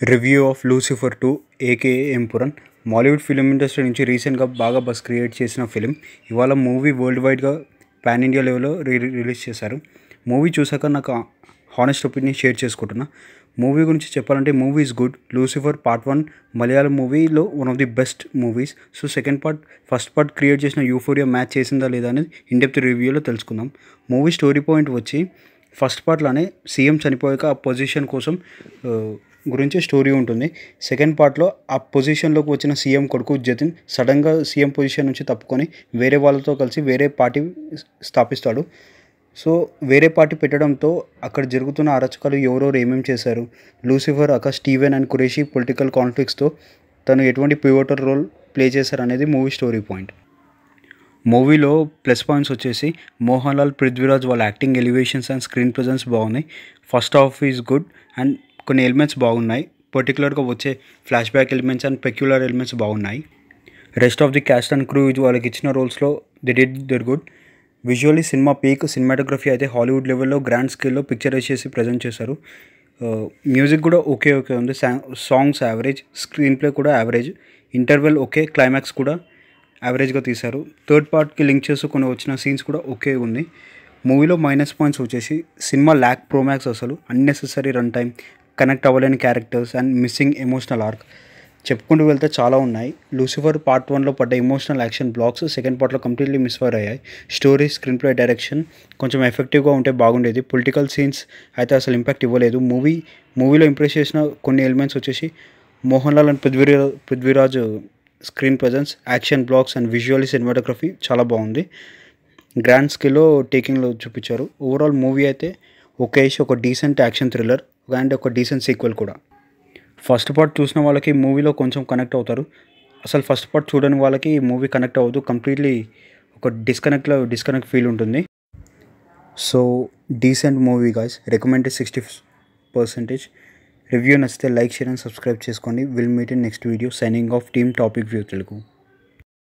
Review of Lucifer 2 AKA Empuraan. Mollywood film industry నుంచి రీసెంట్గా బాగా బస్ క్రియేట్ చేసిన ఫిలిం. ఇవాళ మూవీ వరల్డ్ వైడ్గా పాన్ ఇండియా లెవెల్లో రిలీజ్ చేశారు. మూవీ చూసాక నాకు హానెస్ట్ ఒపీనియన్ షేర్ చేసుకుంటున్నా. మూవీ గురించి చెప్పాలంటే movie is good. Lucifer part 1 Malayalam మూవీలో one of the best movies. So second part first part create చేసిన యూఫోరియా మ్యాచ్ చేసిందా లేదా అనేది ఇన్డెప్త్ రివ్యూలో తెలుసుకుందాం. మూవీ స్టోరీ పాయింట్ వచ్చి ఫస్ట్ పార్ట్లోనే సీఎం చనిపోయాక ఆ పొజిషన్ కోసం గురించి స్టోరీ ఉంటుంది. సెకండ్ పార్ట్లో ఆ పొజిషన్లోకి వచ్చిన సీఎం కొడుకు జతిన్ సడన్గా సీఎం పొజిషన్ నుంచి తప్పుకొని వేరే వాళ్ళతో కలిసి వేరే పార్టీ స్థాపిస్తాడు. సో వేరే పార్టీ పెట్టడంతో అక్కడ జరుగుతున్న అరాచకాలు ఎవరెవరు ఏమేమి చేశారు, Lucifer aka Stephen and Qureshi political కాన్ఫ్లిక్ట్స్తో తను ఎటువంటి పివోటల్ రోల్ ప్లే చేశారు అనేది మూవీ స్టోరీ పాయింట్. మూవీలో ప్లస్ పాయింట్స్ వచ్చేసి మోహన్ లాల్, పృథ్వీరాజ్ వాళ్ళ acting elevations and screen presence బాగున్నాయి. First half is good and కొన్ని ఎలిమెంట్స్ బాగున్నాయి. పర్టికులర్గా వచ్చే flashback elements and peculiar elements బాగున్నాయి. Rest of the cast and crew వాళ్ళకి ఇచ్చిన రోల్స్లో they did their good. Visually cinema peak. Cinematography అయితే హాలీవుడ్ లెవెల్లో గ్రాండ్ స్కేల్లో పిక్చరైజ్ చేసి ప్రజెంట్ చేశారు. మ్యూజిక్ కూడా ఓకే ఉంది. సాంగ్స్ యావరేజ్, స్క్రీన్ ప్లే కూడా యావరేజ్, ఇంటర్వెల్ ఓకే, క్లైమాక్స్ కూడా యావరేజ్గా తీశారు. థర్డ్ పార్ట్కి లింక్ చేసుకుని వచ్చిన సీన్స్ కూడా ఓకే ఉంది. మూవీలో మైనస్ పాయింట్స్ వచ్చేసి సినిమా ల్యాక్ ప్రోమాక్స్, అసలు అన్నెసెసరీ రన్ టైం, కనెక్ట్ అవ్వలేని characters and missing emotional arc. చెప్పుకుంటూ వెళ్తే చాలా ఉన్నాయి. లూసిఫర్ పార్ట్ 1లో పడ్డ ఎమోషనల్ యాక్షన్ బ్లాక్స్ సెకండ్ పార్ట్లో కంప్లీట్లీ మిస్ఫైర్ అయ్యాయి. స్టోరీ, స్క్రీన్ ప్లే, డైరెక్షన్ కొంచెం ఎఫెక్టివ్గా ఉంటే బాగుండేది. పొలిటికల్ సీన్స్ అయితే అసలు ఇంపాక్ట్ ఇవ్వలేదు. మూవీలో ఇంప్రెస్ చేసిన కొన్ని ఎలిమెంట్స్ వచ్చేసి Mohan Lal and Prithviraj screen presence, action blocks and visually cinematography చాలా బాగుంది. గ్రాండ్ స్కేల్లో టేకింగ్లో చూపించారు. ఓవరాల్ మూవీ అయితే ఒక డీసెంట్ యాక్షన్ థ్రిల్లర్ అండ్ ఒక డీసెంట్ సీక్వెల్ కూడా. ఫస్ట్ పార్ట్ చూసిన వాళ్ళకి మూవీలో కొంచెం కనెక్ట్ అవుతారు. అసలు ఫస్ట్ పార్ట్ చూడని వాళ్ళకి ఈ మూవీ కనెక్ట్ అవ్వదు. కంప్లీట్లీ ఒక డిస్కనెక్ట్ ఫీల్ ఉంటుంది. So decent movie guys, recommended 60%. Review నచ్చితే లైక్, షేర్ అండ్ సబ్స్క్రైబ్ చేసుకోండి. Will meet in next video. Signing off team topic view Telugu.